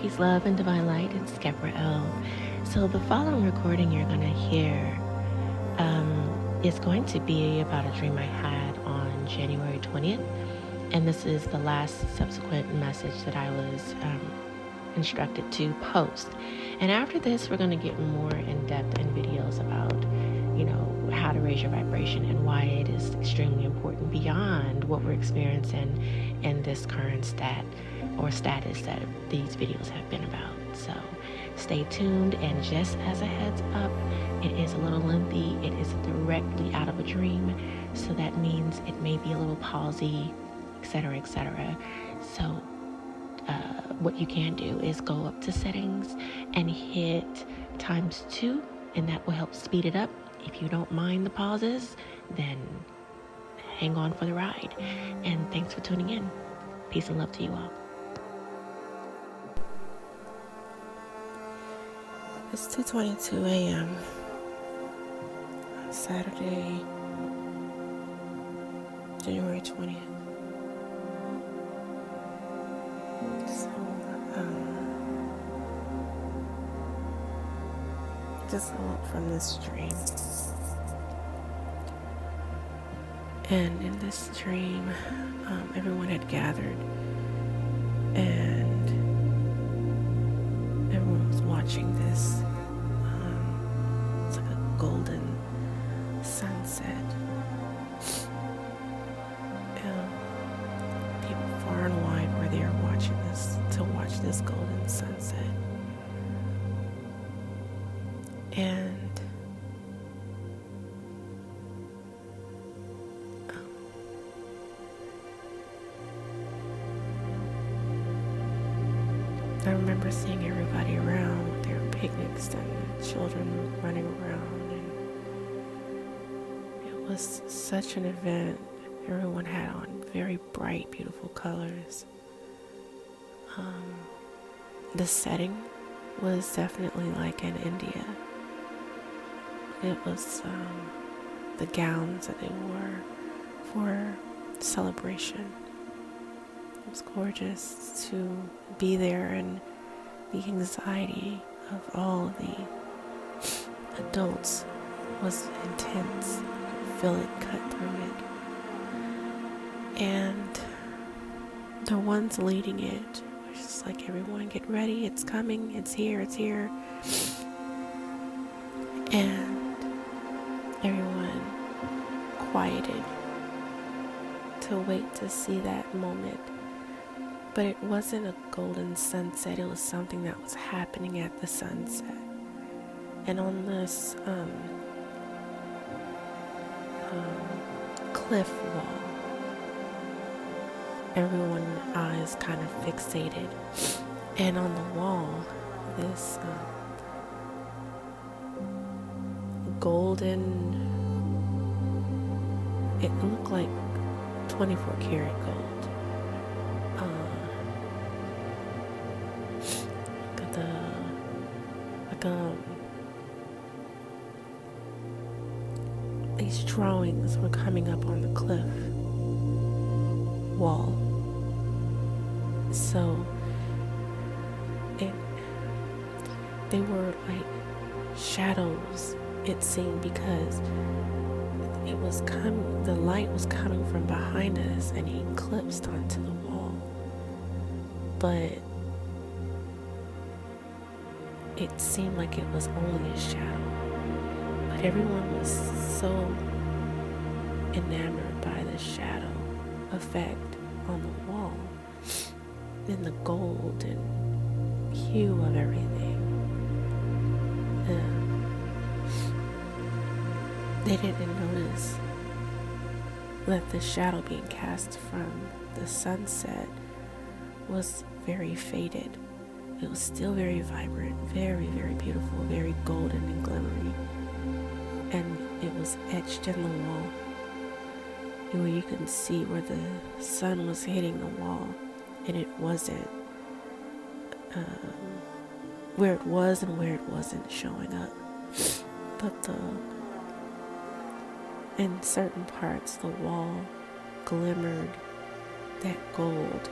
peace, love, and divine light. It's Gabrielle. So the following recording you're going to hear is going to be about a dream I had on January 20th. And this is the last subsequent message that I was instructed to post. And after this, we're going to get more in-depth in videos about, how to raise your vibration and why it is extremely important beyond what we're experiencing in this current status that these videos have been about. So stay tuned, and just as a heads up, it is a little lengthy. It is directly out of a dream, so that means it may be a little palsy, etc., etc. So what you can do is go up to settings and hit ×2, and that will help speed it up. If you don't mind the pauses, then hang on for the ride. And thanks for tuning in. Peace and love to you all. It's 2:22 a.m. Saturday, January 20th. So, just awoke from this dream. And in this dream, everyone had gathered, and everyone was watching this. It's like a golden sunset. People far and wide were there watching this, to watch this golden sunset. And I remember seeing everybody around with their picnics and children running around, and it was such an event. Everyone had on very bright, beautiful colors. The setting was definitely like in India. It was the gowns that they wore for celebration. It was gorgeous to be there, and the anxiety of all the adults was intense. You could feel it cut through it. And the ones leading it were just like, everyone get ready, it's coming, it's here, it's here. And everyone quieted to wait to see that moment. But it wasn't a golden sunset, it was something that was happening at the sunset. And on this cliff wall, everyone's eyes kind of fixated. And on the wall, this golden, it looked like 24 karat gold. These drawings were coming up on the cliff wall. So they were like shadows, it seemed, because the light was coming from behind us and he eclipsed onto the wall. But it seemed like it was only a shadow. But everyone was so enamored by the shadow effect on the wall and the gold and hue of everything. They didn't notice that the shadow being cast from the sunset was very faded. It was still very vibrant, very, very beautiful, very golden and glimmery. And it was etched in the wall, where you can see where the sun was hitting the wall, and it wasn't where it was and where it wasn't showing up. But in certain parts, the wall glimmered that gold,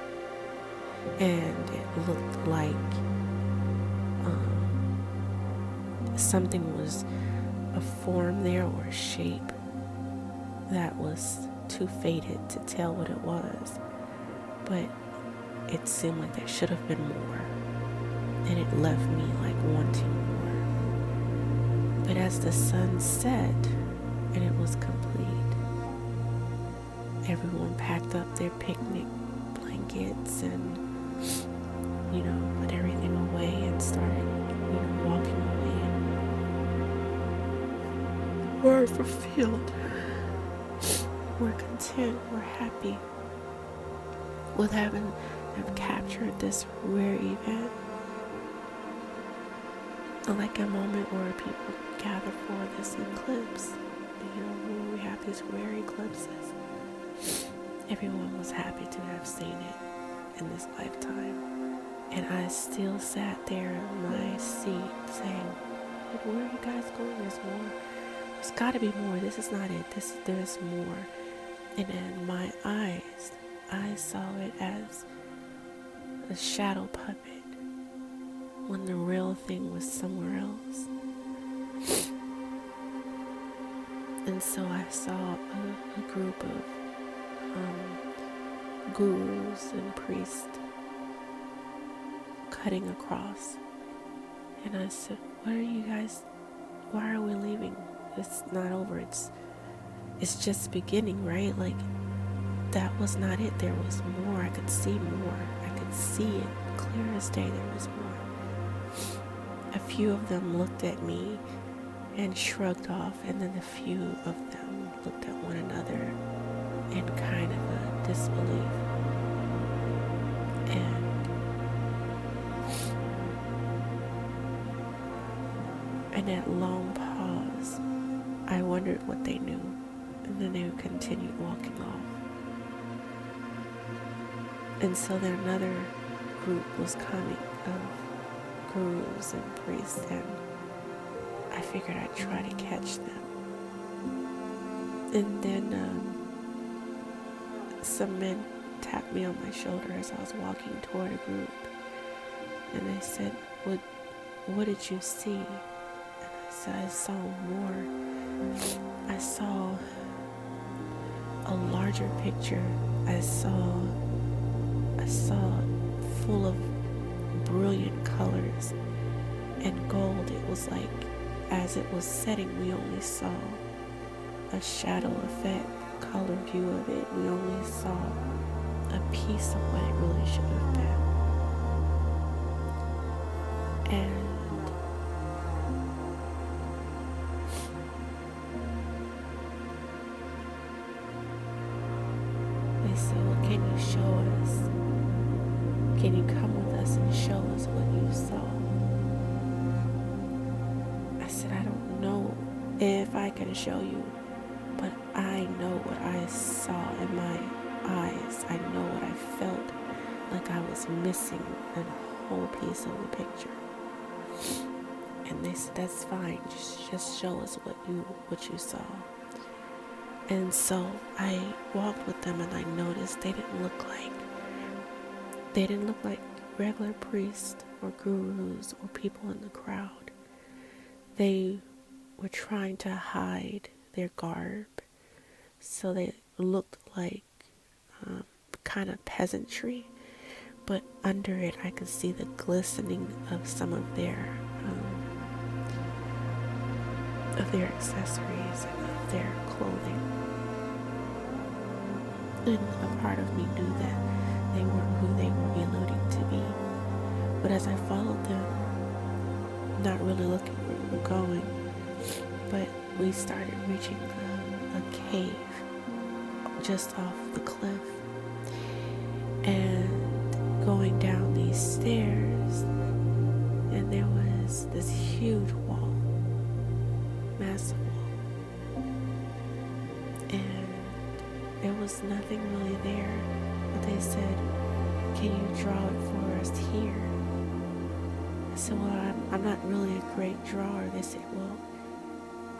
and it looked like something was a form there or a shape that was too faded to tell what it was, but it seemed like there should have been more, and it left me like wanting more. But as the sun set and it was complete, everyone packed up their picnic blankets and put everything away and started walking away, and we're fulfilled, we're content, we're happy with having captured this rare event, like a moment where people gather for this eclipse. When we have these rare eclipses, everyone was happy to have seen it in this lifetime, and I still sat there in my seat saying, where are you guys going? There's more. There's got to be more. This is not it. There's more. And in my eyes, I saw it as a shadow puppet when the real thing was somewhere else. And so I saw a group of gurus and priests cutting across. And I said, what are you guys, why are we leaving? It's not over. It's just beginning, right? Like, that was not it. There was more. I could see more. I could see it clear as day. There was more. A few of them looked at me and shrugged off, and then a few of them looked at one another in kind of a disbelief. And that long pause, I wondered what they knew, and then they continued walking off. And so then another group was coming of gurus and priests, and I figured I'd try to catch them. And then some men tapped me on my shoulder as I was walking toward a group, and they said, what did you see? And I said, I saw more. I saw a larger picture. I saw full of brilliant colors and gold. It was like, as it was setting, we only saw a shadow effect, color view of it. We only saw a piece of what it really should have been. And they said, well, can you show us? Can you come with us and show us what you saw? I said, I don't know if I can show you, but I know what I saw in my eyes. I know what I felt, like I was missing a whole piece of the picture. And they said, that's fine, just show us what you saw. And so I walked with them, and I noticed they didn't look like regular priests or gurus or people in the crowd. They were trying to hide their garb, so they looked like kind of peasantry, but under it I could see the glistening of some of their accessories and of their clothing. And a part of me knew that they weren't who they were alluding to be. But as I followed them, not really looking where we were going, but we started reaching a cave just off the cliff, and going down these stairs, and there was this huge wall, massive wall, and there was nothing really there, but they said, can you draw it for us here? I said, well, I'm not really a great drawer. They said, well,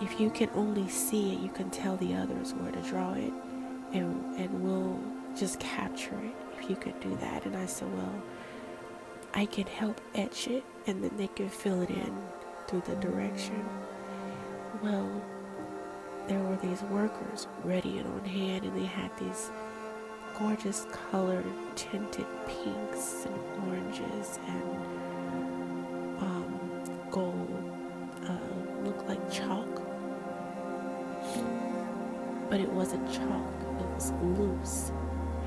if you can only see it, you can tell the others where to draw it, and we'll just capture it if you could do that. And I said, well, I can help etch it and then they can fill it in through the direction. Well, there were these workers ready and on hand, and they had these gorgeous colored tinted pinks and oranges and gold, looked like chalk, but it wasn't chalk, it was loose.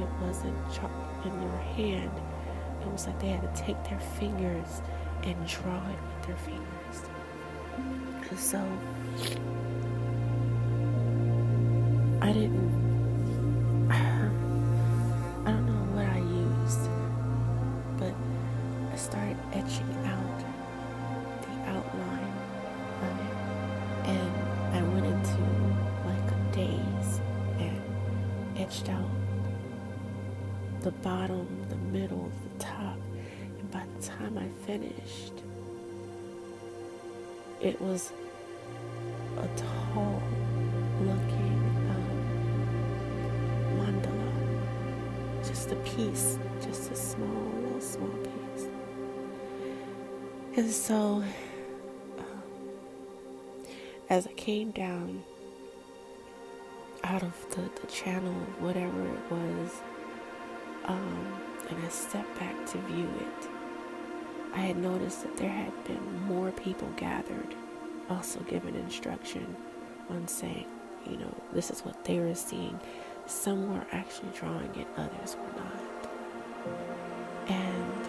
It wasn't chalk in your hand. It was like they had to take their fingers and draw it with their fingers. And so I don't know what I used, but I started etching out the outline of it, and I went into like a daze and etched out the bottom, the middle, the top, and by the time I finished, it was a tall looking mandala, just a piece, just a small piece. And so as I came down out of the channel, whatever it was, and I stepped back to view it, I had noticed that there had been more people gathered, also given instruction on saying, this is what they were seeing. Some were actually drawing it, others were not. And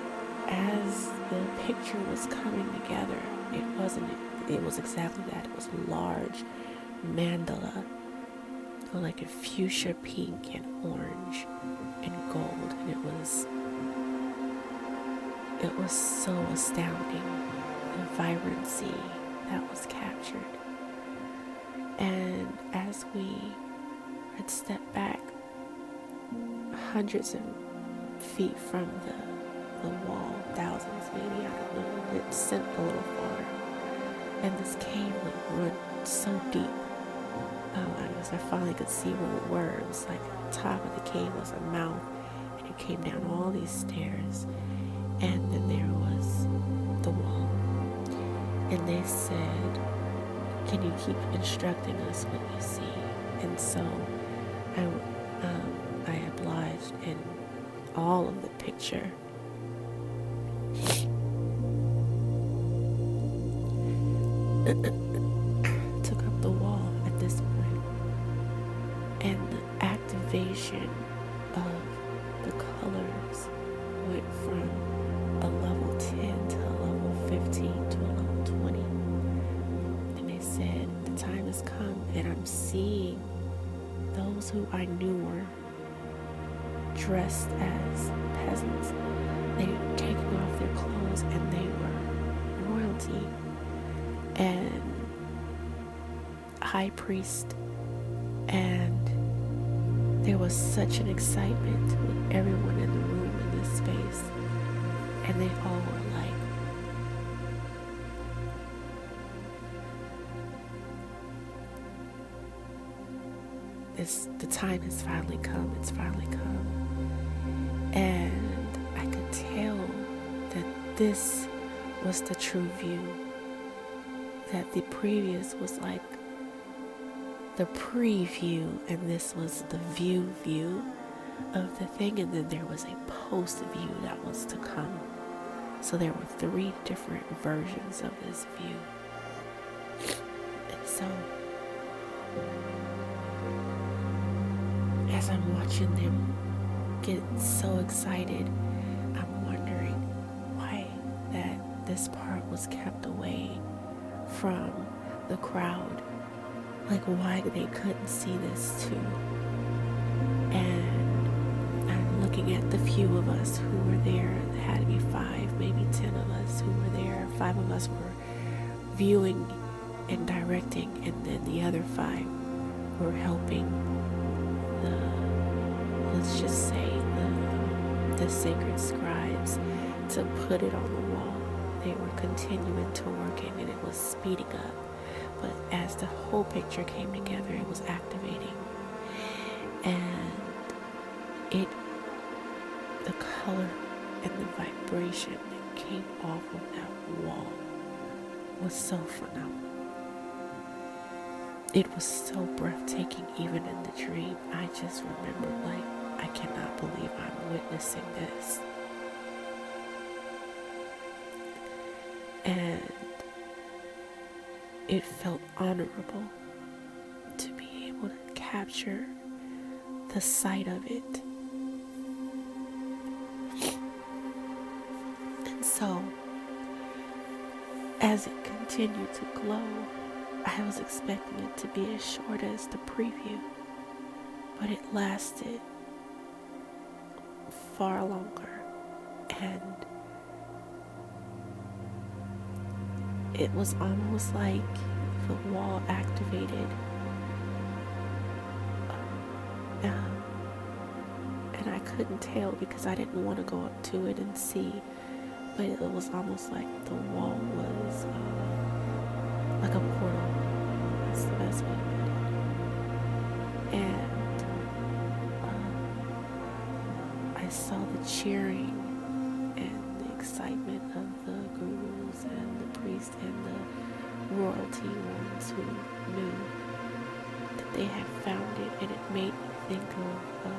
as the picture was coming together, it was exactly that. It was a large mandala, like a fuchsia pink and orange and gold, and it was so astounding, the vibrancy that was captured. And as we had stepped back hundreds of feet from the wall, thousands maybe, I don't know, it sent a little far, and this cave would run so deep. I finally could see where we were. It was like at the top of the cave was a mouth, and it came down all these stairs, and then there was the wall. And they said, can you keep instructing us what you see? And so I obliged, and all of the picture took up the wall at this point, and the activation of the colors went from a level 10 to a level 15 to a level 20. And they said, the time has come, and I'm seeing those who I knew were dressed as peasants. They were taking off their clothes, and they were royalty. And high priest, and there was such an excitement with everyone in the room in this space, and they all were like, the time has finally come, it's finally come. And I could tell that this was the true view, that the previous was like the preview, and this was the view of the thing, and then there was a post view that was to come. So there were 3 different versions of this view. And so as I'm watching them get so excited, I'm wondering why that this part was kept away from the crowd, like why they couldn't see this too. And I'm looking at the few of us who were there. There had to be 5, maybe 10 of us who were there. 5 of us were viewing and directing, and then the other 5 were helping let's just say the sacred scribes to put it on the wall. They were continuing to work it, and it was speeding up. But as the whole picture came together, it was activating. And it, the color and the vibration that came off of that wall was so phenomenal. It was so breathtaking. Even in the dream, I just remembered, like, I cannot believe I'm witnessing this. And it felt honorable to be able to capture the sight of it. And so, as it continued to glow, I was expecting it to be as short as the preview, but it lasted far longer, and it was almost like the wall activated, and I couldn't tell because I didn't want to go up to it and see, but it was almost like the wall was like a portal. That's the best way to put it. And I saw the cheering and the excitement of the gurus and the priests and the royalty ones who knew that they had found it, and it made me think of,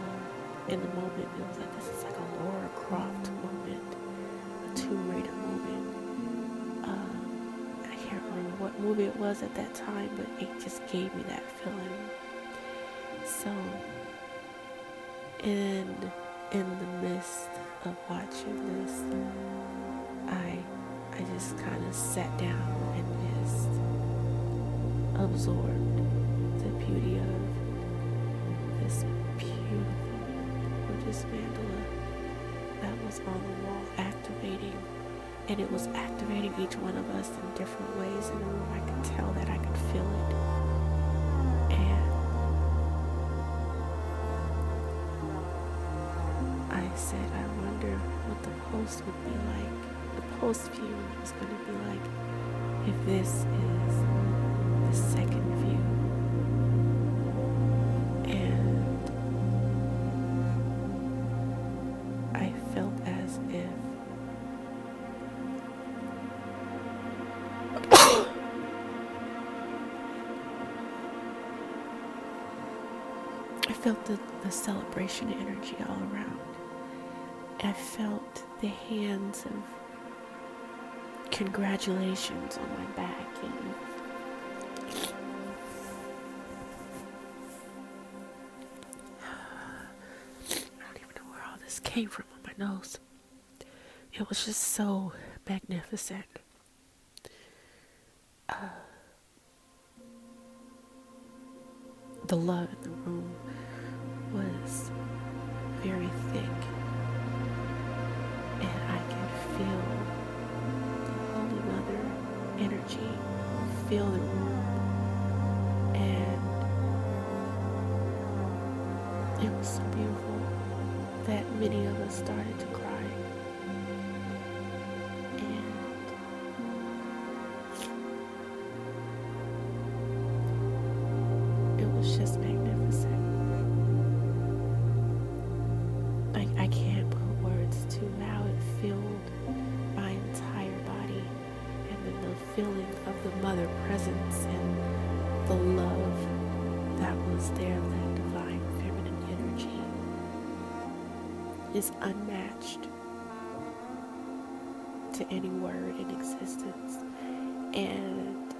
in the moment, it was like, this is like a Lara Croft moment, a Tomb Raider moment. I can't remember what movie it was at that time, but it just gave me that feeling. So, in the midst of watching this, I just kind of sat down and just absorbed the beauty of this beautiful, gorgeous mandala that was on the wall, activating, and it was activating each one of us in different ways in the room. I could tell that, I could feel it. And I said, I wonder what the post would be like. The post view is going to be like if this is the second view. And I felt as if I felt the celebration energy all around. I felt the hands of congratulations on my back, and I don't even know where all this came from on my nose. It was just so magnificent. The love in the room was very thick, and I could feel the Holy Mother energy fill the room, and it was so beautiful that many of us started to cry. And it was just magnificent. I can't put words to how it filled my entire body, and then the feeling of the mother presence and the love that was there, that divine feminine energy is unmatched to any word in existence. And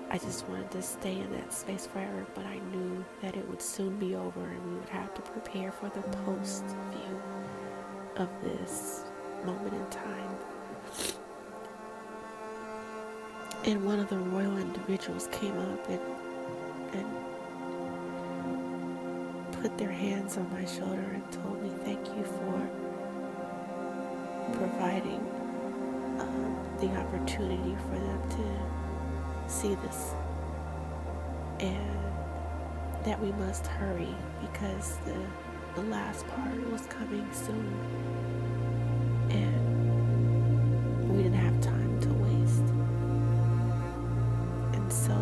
I just wanted to stay in that space forever, but I knew that it would soon be over and we would have to prepare for the post view of this moment in time. And one of the royal individuals came up and put their hands on my shoulder and told me, thank you for providing the opportunity for them to see this, and that we must hurry because the last part was coming soon, and we didn't have time to waste. And so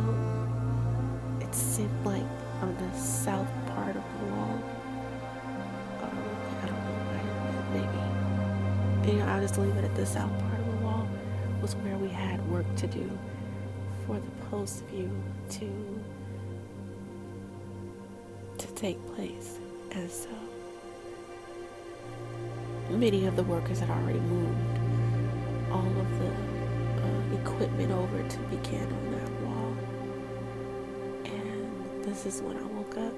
it seemed like on the south part of the wall I'll just leave it at the south part of the wall was where we had work to do for the post view to take place. And so many of the workers had already moved all of the equipment over to begin on that wall. And this is when I woke up,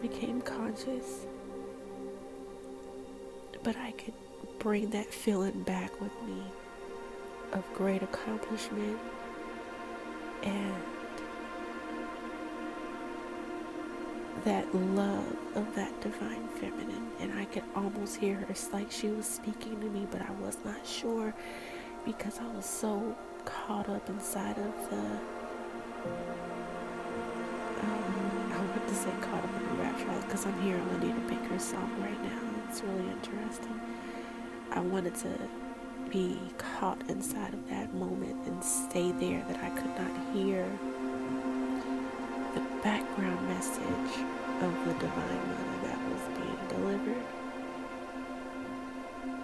became conscious. But I could bring that feeling back with me of great accomplishment and that love of that divine feminine. And I could almost hear her. It's like she was speaking to me, but I was not sure because I was so caught up inside of the I want to say caught up in the rapture because I'm hearing Anita Baker's song right now. It's really interesting. I wanted to be caught inside of that moment and stay there, that I could not hear the background message of the Divine Mother that was being delivered.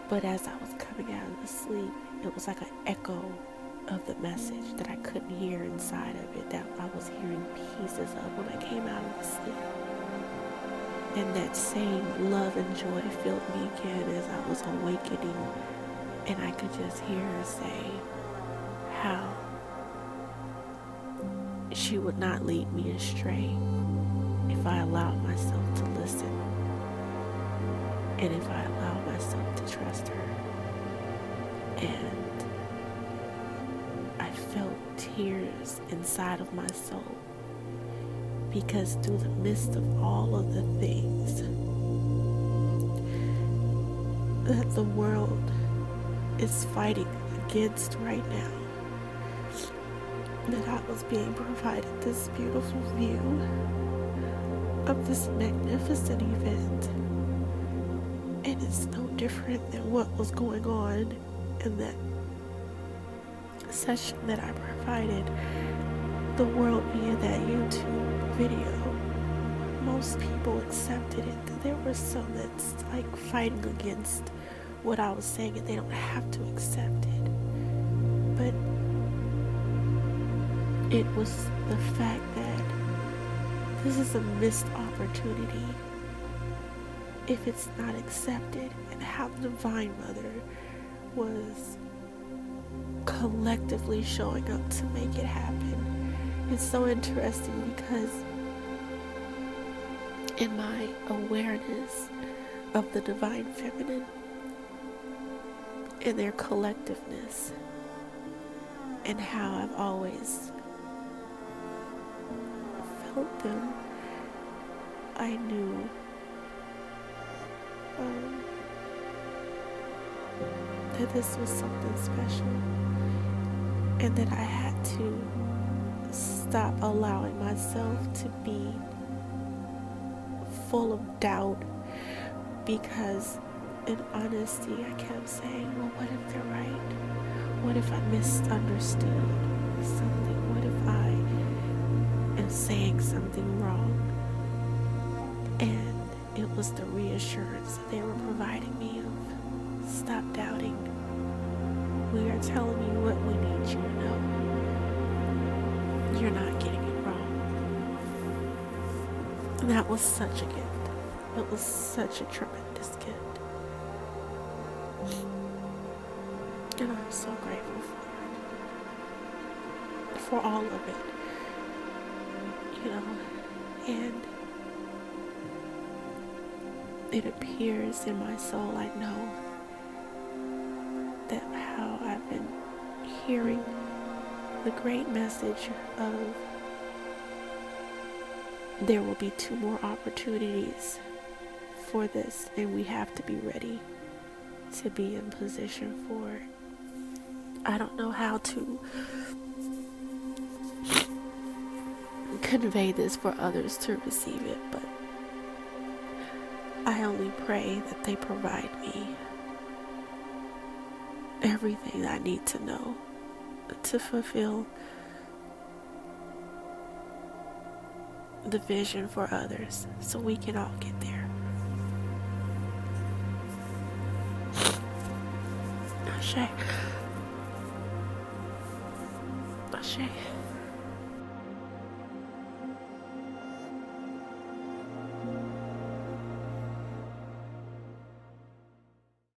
But as I was coming out of the sleep, it was like an echo of the message that I couldn't hear inside of it, that I was hearing pieces of when I came out of the sleep. And that same love and joy filled me again as I was awakening, and I could just hear her say how she would not lead me astray if I allowed myself to listen, and if I allowed myself to trust her. And I felt tears inside of my soul, because through the midst of all of the things that the world is fighting against right now, that I was being provided this beautiful view of this magnificent event. And it's no different than what was going on in that session that I provided the world via that YouTube video. Most people accepted it. There were some that's like fighting against what I was saying, and they don't have to accept it. But it was the fact that this is a missed opportunity if it's not accepted, and how the Divine Mother was collectively showing up to make it happen. It's so interesting because in my awareness of the Divine Feminine and their collectiveness, and how I've always felt them, I knew that this was something special, and that I had to stop allowing myself to be full of doubt, because in honesty I kept saying, well, what if they're right? What if I misunderstood something? What if I am saying something wrong? And it was the reassurance that they were providing me of, stop doubting. We are telling you what we need you to know. You're not getting it wrong. And that was such a gift. It was such a tremendous gift. And I'm so grateful for all of it. You know, and it appears in my soul, I know, that how I've been hearing the great message of there will be 2 more opportunities for this, and we have to be ready to be in position for it. I don't know how to convey this for others to receive it, but I only pray that they provide me everything I need to know to fulfill the vision for others, so we can all get there. Ashe. Ashe.